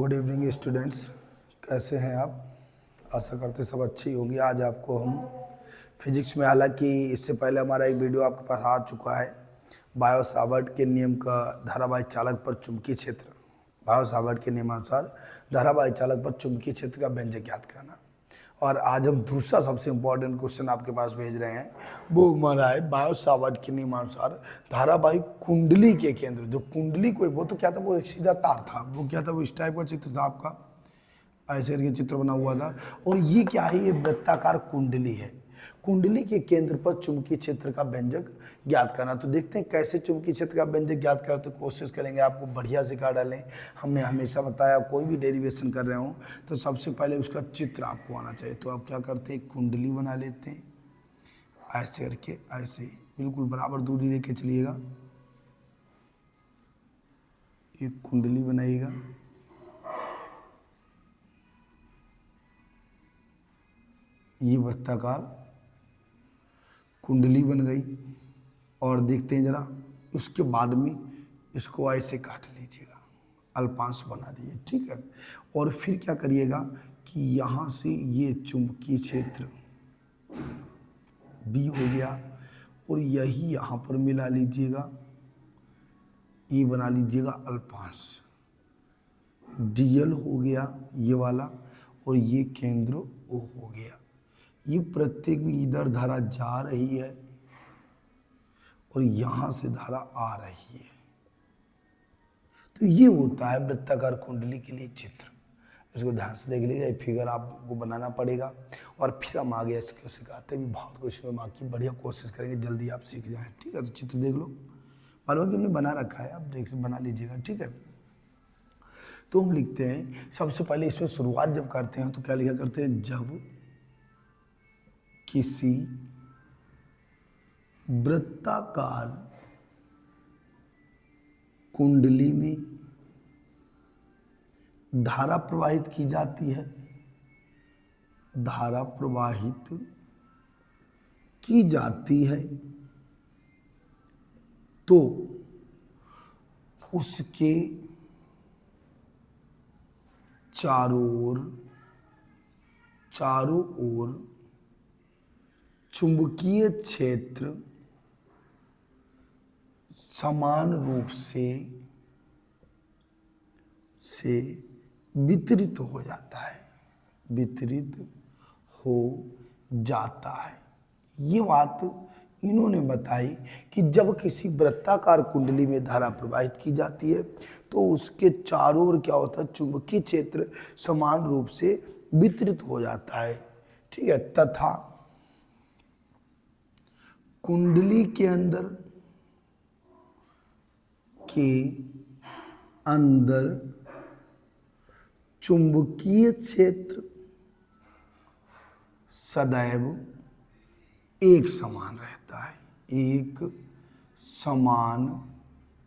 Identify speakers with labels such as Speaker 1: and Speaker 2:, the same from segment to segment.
Speaker 1: Good evening students, कैसे हैं आप? आशा करते सब अच्छी होगी। आज आपको हम फिजिक्स में, हालांकि इससे पहले हमारा एक वीडियो आपके पास आ चुका है, बायो सावर्ट के नियम का धारावाही चालक पर चुंबकीय क्षेत्र, बायो सावर्ट के नियमानुसार धारावाही चालक पर चुंबकीय क्षेत्र का व्यंजक ज्ञात करना। और आज हम दूसरा सबसे इम्पोर्टेंट क्वेश्चन आपके पास भेज रहे हैं, वो हमारा है बायो सावर्ट के नियमानुसार धारावाही कुंडली के केंद्र। जो कुंडली कोई, वो तो क्या था, वो एक सीधा तार था, वो क्या था, वो इस टाइप का चित्र था आपका, ऐसे करके चित्र बना हुआ था। और ये क्या है, ये वृत्ताकार कुंडली है। कुंडली के केंद्र पर चुंबकीय क्षेत्र का व्यंजक ज्ञात करना। तो देखते हैं कैसे चुंबकीय क्षेत्र का व्यंजक ज्ञात करते, कोशिश करेंगे आपको बढ़िया सिखा डालें। हमने हमेशा बताया, कोई भी डेरिवेशन कर रहे हो तो सबसे पहले उसका चित्र आपको आना चाहिए। तो आप क्या करते हैं, कुंडली बना लेते हैं, ऐसे करके, ऐसे बिल्कुल बराबर दूरी लेके चलिएगा। एक कुंडली बनाइएगा, ये वृत्ताकार कुंडली बन गई। और देखते हैं जरा, उसके बाद में इसको ऐसे काट लीजिएगा, अल्पांश बना दीजिए, ठीक है। और फिर क्या करिएगा कि यहाँ से ये चुंबकीय क्षेत्र बी हो गया, और यही यहाँ पर मिला लीजिएगा, ये बना लीजिएगा अल्पांश, डीएल हो गया ये वाला, और ये केंद्र ओ हो गया। ये प्रत्येक में इधर धारा जा रही है और यहाँ से धारा आ रही है। तो ये होता है वृत्ताकार कुंडली के लिए चित्र। इसको ध्यान से देख लीजिएगा, ये फिगर आपको बनाना पड़ेगा। और फिर हम आगे इसको सिखाते भी बहुत कुछ में, बाकी बढ़िया कोशिश करेंगे जल्दी आप सीख जाएं, ठीक है। तो चित्र देख लो, मालूम कि हमने बना रखा है, आप देख बना लीजिएगा, ठीक है। तो हम लिखते हैं, सबसे पहले इसमें शुरुआत जब करते हैं तो क्या लिखा करते हैं, जब किसी वृत्ताकार कुंडली में धारा प्रवाहित की जाती है, धारा प्रवाहित की जाती है, तो उसके चारों ओर चुंबकीय क्षेत्र समान रूप से वितरित हो जाता है, वितरित हो जाता है। ये बात इन्होंने बताई कि जब किसी वृत्ताकार कुंडली में धारा प्रवाहित की जाती है तो उसके चारों ओर क्या होता है, चुंबकीय क्षेत्र समान रूप से वितरित हो जाता है, ठीक है। तथा कुंडली के अंदर चुंबकीय क्षेत्र सदैव एक समान रहता है, एक समान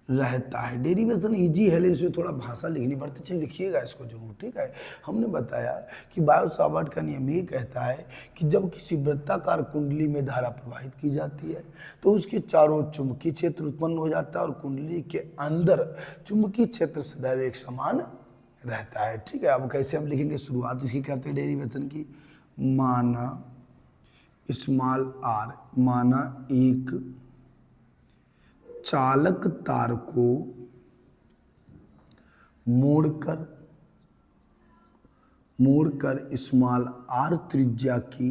Speaker 1: रहता है। डेरिवेशन इजी है, लेकिन इसमें थोड़ा भाषा लिखनी पड़ती है, लिखिएगा इसको जरूर, ठीक है। हमने बताया कि बायो सावर्ट का नियम ये कहता है कि जब किसी वृत्ताकार कुंडली में धारा प्रवाहित की जाती है तो उसके चारों ओर चुंबकीय क्षेत्र उत्पन्न हो जाता है और कुंडली के अंदर चुंबकीय क्षेत्र सदैव एक समान रहता है, ठीक है। अब कैसे हम लिखेंगे, शुरुआत इसकी करते हैं डेरिवेशन की। माना स्मॉल आर, माना एक चालक तार को मोड़कर स्मॉल आर त्रिज्या की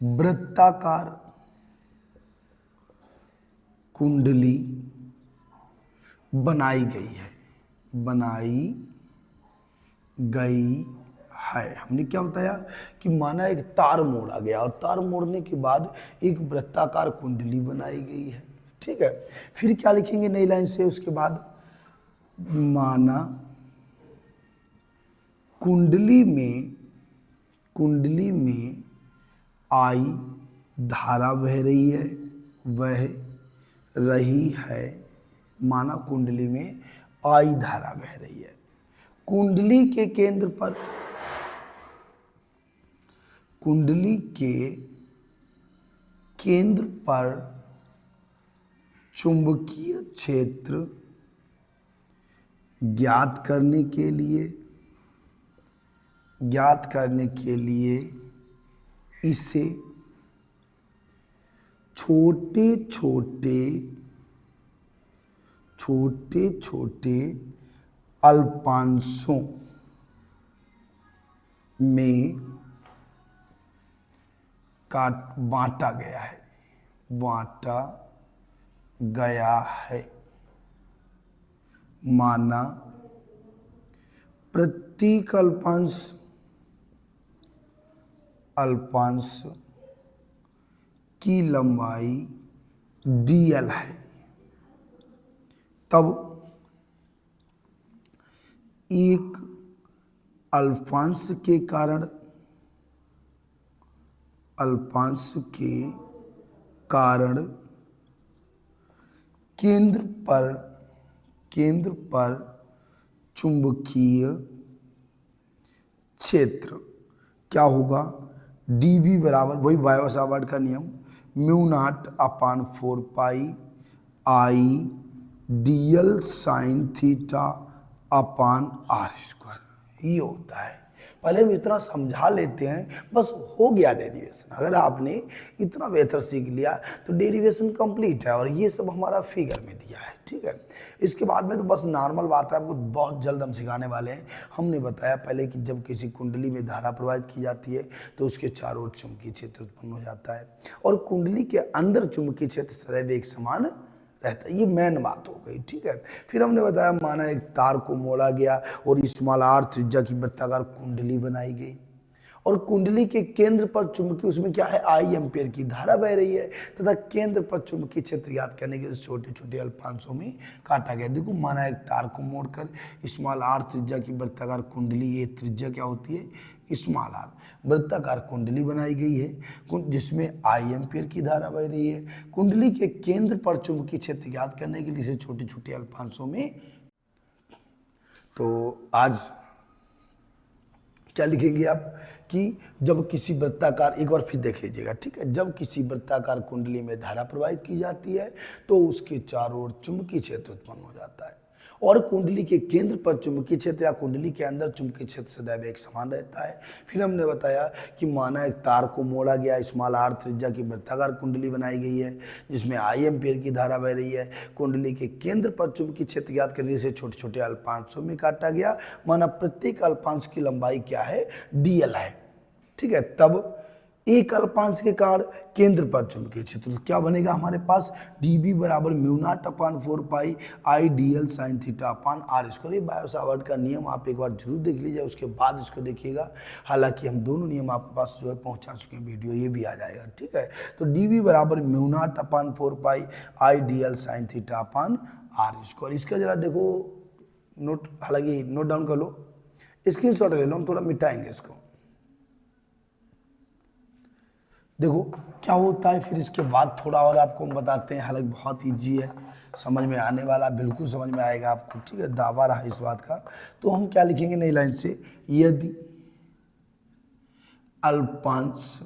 Speaker 1: वृत्ताकार कुंडली बनाई गई है। हमने क्या बताया कि माना एक तार मोड़ा गया और तार मोड़ने के बाद एक वृत्ताकार कुंडली बनाई गई है, ठीक है। फिर क्या लिखेंगे नई लाइन से, उसके बाद माना कुंडली में आई धारा बह रही है, माना कुंडली में आई धारा बह रही है। कुंडली के केंद्र पर चुंबकीय क्षेत्र ज्ञात करने के लिए इसे छोटे छोटे अल्पांशों में बांटा गया है। माना प्रत्येक अल्पांश की लंबाई dl है। तब एक अल्पांश के कारण केंद्र पर चुंबकीय क्षेत्र क्या होगा? dv बराबर वही बायो-सावर्ट का नियम μ0/4 pi I dl sin theta upon r square ये होता है। पहले हम इतना समझा लेते हैं, बस हो गया डेरिवेशन। अगर आपने इतना बेहतर सीख लिया तो डेरिवेशन कंप्लीट है, और ये सब हमारा फिगर में दिया है, ठीक है। इसके बाद में तो बस नॉर्मल बात है, आपको बहुत जल्द हम सिखाने वाले हैं। हमने बताया पहले कि जब किसी कुंडली में धारा प्रवाहित की जाती है तो उसके चारों ओर चुंबकीय क्षेत्र उत्पन्न हो जाता है, और कुंडली के अंदर चुंबकीय क्षेत्र सदैव एक समान रहता है। ये मेन बात हो गई, ठीक है। फिर हमने बताया माना एक तार को मोड़ा गया और स्मॉल r त्रिज्या की वृत्ताकार कुंडली बनाई गई, और कुंडली के केंद्र पर चुंबकीय उसमें क्या है I एम्पीयर की धारा बह रही है, तथा केंद्र पर चुंबकीय क्षेत्र ज्ञात करने के लिए छोटे छोटे अल्पांशों में काटा गया। देखो माना एक तार को मोड़कर स्मॉल r त्रिज्या की वृत्ताकार कुंडली, ये त्रिज्या क्या होती है स्मॉल r, वृत्ताकार कुंडली बनाई गई है जिसमें I एम्पीयर की धारा बह रही है। कुंडली के केंद्र पर चुंबकीय क्षेत्र ज्ञात करने के लिए इसे छोटे छोटे अल्पांशों में। तो आज क्या लिखेंगे आप कि जब किसी वृत्ताकार, एक बार फिर देख लीजिएगा, ठीक है। जब किसी वृत्ताकार कुंडली में धारा प्रवाहित की जाती है तो उसके चारों ओर चुंबकीय क्षेत्र उत्पन्न हो जाता है, और कुंडली के केंद्र पर चुंबकीय क्षेत्र या कुंडली के अंदर चुंबकीय क्षेत्र सदैव एक समान रहता है। फिर हमने बताया कि माना एक तार को मोड़ा गया, स्मॉल r त्रिज्या की वृत्ताकार कुंडली बनाई गई है जिसमें I एम्पीयर की धारा बह रही है। कुंडली के केंद्र पर चुंबकीय क्षेत्र ज्ञात करने से छोटे छोटे अल्पांशों में काटा गया। माना प्रत्येक अल्पांश की लंबाई क्या है? dl है, ठीक है। तब एक अल्पांश के कारण केंद्र पर चुंबकीय क्षेत्र क्या बनेगा हमारे पास? dB बराबर μ0/4 pi I dl sin theta upon r square. ये बायो-सावर्ट का नियम आप एक बार जरूर देख लीजिए, उसके बाद इसको देखिएगा। हालांकि हम दोनों नियम आपके पास जो है पहुंचा चुके हैं, वीडियो ये भी आ जाएगा, ठीक है। तो dB बराबर μ0/4 pi I dl sin theta upon r square. इसका जरा देखो नोट, हालांकि नोट डाउन कर लो, स्क्रीनशॉट ले लो, हम थोड़ा मिटाएंगे इसको। देखो क्या होता है, फिर इसके बाद थोड़ा और आपको हम बताते हैं। हालांकि बहुत ईजी है, समझ में आने वाला, बिल्कुल समझ में आएगा आपको, ठीक है। दावा रहा इस बात का। तो हम क्या लिखेंगे नई लाइन से? यदि अल्पांश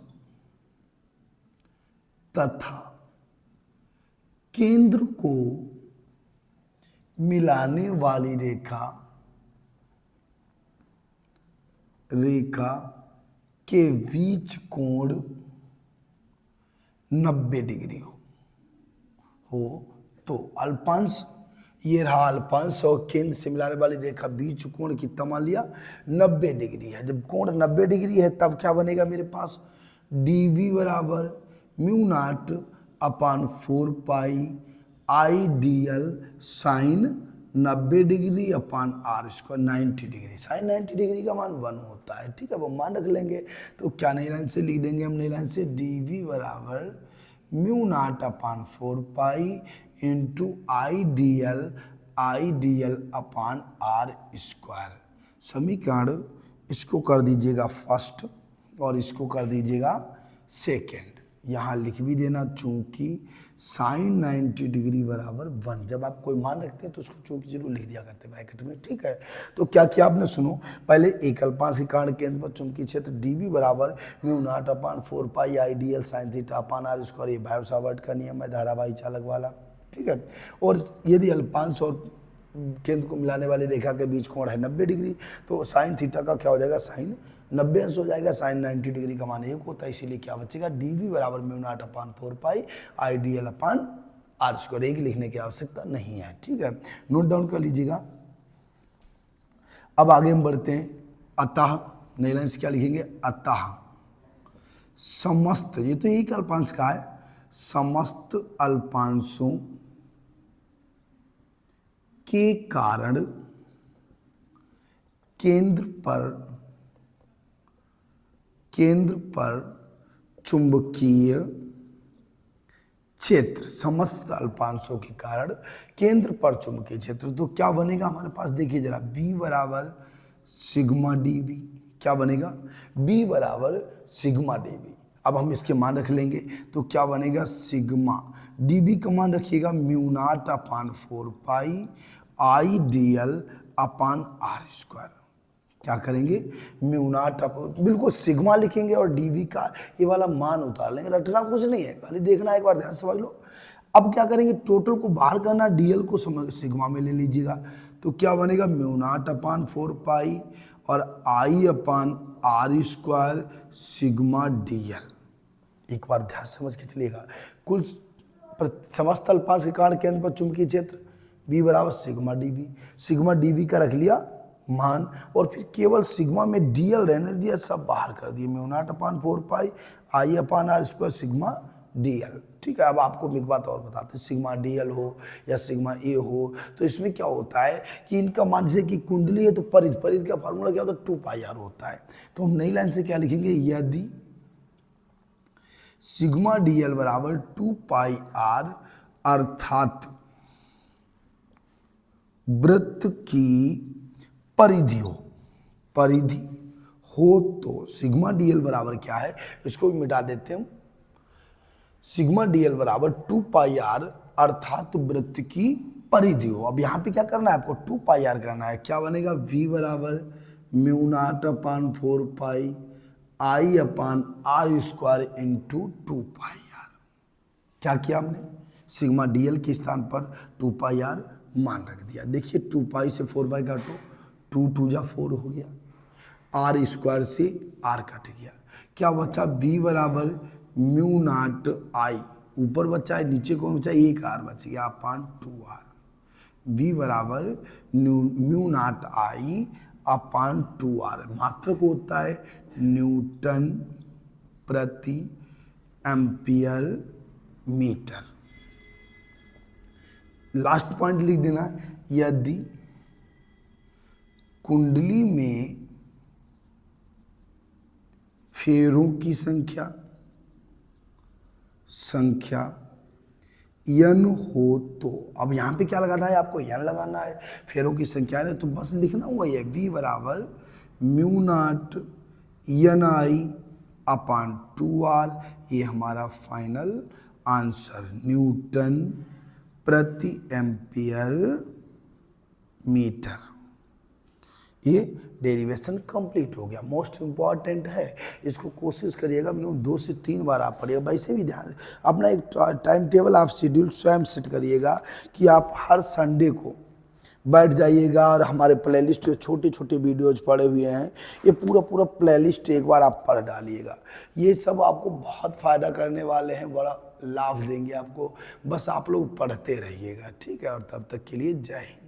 Speaker 1: तथा केंद्र को मिलाने वाली रेखा के बीच कोण 90 डिग्री हो तो अल्पांश, ये रहा अल्पांश, और केंद्र से मिलाने वाली रेखा बीच कोण कितना मान लिया? 90 डिग्री है। जब कोण 90 डिग्री है तब क्या बनेगा मेरे पास? dV बराबर μ0/4 pi I dl sine 90 degree upon r square 90 degree. Sine 90 degree का मान 1 होता है, ठीक है। वो मान रख लेंगे। तो क्या नई लाइन से लिख देंगे हम? नई लाइन से dV बराबर μ0/4 pi into I dl upon r square. समीकरण इसको कर दीजिएगा फर्स्ट और इसको कर दीजिएगा सेकेंड। यहाँ लिख भी देना चूंकि साइन 90 डिग्री बराबर 1। जब आप कोई मान रखते हैं तो उसको चूंकि जरूर लिख दिया करते हैं ब्रैकेट में, ठीक है। तो क्या किया आपने? सुनो, पहले एक अल्पांश के कारण केंद्र पर चुंबकीय क्षेत्र dV बराबर μ0/4 pi I dl sine theta upon r square. ये बायो-सावर्ट का नियम है, धारावाही चालक वाला, ठीक है। और यदि अल्पांश और केंद्र को मिलाने वाली रेखा के बीच कोण है 90 डिग्री, तो साइन थीटा का क्या हो जाएगा, साइन 90 अंश हो जाएगा। साइन 90 डिग्री का मान 1 होता है, इसीलिए क्या बचेगा, डी बराबर μ0/4 I D L upon R square. एक लिखने की आवश्यकता नहीं है, ठीक है, नोट डाउन कर लीजिएगा। अब आगे हम बढ़ते हैं, अतः नई लाइन से क्या लिखेंगे, अतः समस्त, ये तो एक अल्पांश का है, समस्त अल्पांशों के कारण केंद्र पर चुंबकीय क्षेत्र, समस्त अल्पांशों के कारण केंद्र पर चुंबकीय क्षेत्र, तो क्या बनेगा हमारे पास, देखिए जरा, B बराबर सिग्मा dV, क्या बनेगा, B बराबर सिग्मा dV। अब हम इसके मान रख लेंगे, तो क्या बनेगा, सिग्मा dV का मान रखिएगा μ0/4 I D L upon R square. क्या करेंगे, μ0, बिल्कुल सिग्मा लिखेंगे और dV का ये वाला मान उतार लेंगे, रटना कुछ नहीं है, खाली देखना, एक बार ध्यान से समझ लो। अब क्या करेंगे, टोटल को बाहर करना, dl को सिग्मा में ले लीजिएगा, तो क्या बनेगा μ0/4 और आई अपान आर स्क्वायर सिग्मा dl। एक बार ध्यान समझ के चलिएगा, कुल समस्त अल्पांश के कारण केंद्र पर चुंबकीय क्षेत्र B बराबर सिग्मा dV का रख लिया मान, और फिर केवल सिग्मा में dl रहने दिया, सब बाहर कर दिए, μ0/4 आई अपान आर स्क्वायर सिग्मा dl। ठीक है, अब आपको एक बात और बताते हैं, सिग्मा dl हो या सिग्मा a हो, तो इसमें क्या होता है कि इनका मान, जैसे कि कुंडली है तो परिध का फार्मूला क्या होता है, 2πr होता है। तो हम नई लाइन से क्या लिखेंगे, यदि सिग्मा dl बराबर 2πr अर्थात वृत्त की परिधि हो तो सिग्मा dl बराबर क्या है, इसको भी मिटा देते हैं हम, सिग्मा dl बराबर 2πr अर्थात वृत्त की परिधि हो। अब यहाँ पे क्या करना है आपको, 2πr करना है, क्या बनेगा, v बराबर μ0/4 आई अपान आर स्क्वायर इंटू 2πr। क्या किया हमने, सिग्मा dl के स्थान पर 2πr मान रख दिया। देखिए 2π से 4 काटो, 2 2 जा 4 हो गया, आर स्क्वायर से आर कट गया, क्या बचा, v बराबर μ0 ऊपर बचा है, नीचे कौन बचा, एक आर बच गया अपान 2r। v बराबर μ0 अपान 2r, मात्रक होता है न्यूटन प्रति एम्पियर मीटर। लास्ट पॉइंट लिख देना, यदि कुंडली में फेरों की संख्या n हो तो, अब यहाँ पे क्या लगाना है आपको, n लगाना है, फेरों की संख्या है तो बस लिखना हुआ है v बराबर μ0 ni अपान 2r। ये हमारा फाइनल आंसर, न्यूटन प्रति एम्पियर मीटर। ये डेरिवेशन कंप्लीट हो गया, मोस्ट इम्पॉर्टेंट है, इसको कोशिश करिएगा मिनिमम 2 से 3 बार आप पढ़िएगा। वैसे भी ध्यान, अपना एक टाइम टेबल आप शेड्यूल स्वयं सेट करिएगा कि आप हर संडे को बैठ जाइएगा और हमारे प्लेलिस्ट जो छोटे छोटे वीडियोज पड़े हुए हैं, ये पूरा प्लेलिस्ट एक बार आप पढ़ डालिएगा। ये सब आपको बहुत फ़ायदा करने वाले हैं, बड़ा लाभ देंगे आपको, बस आप लोग पढ़ते रहिएगा, ठीक है। और तब तक के लिए जय हिंद।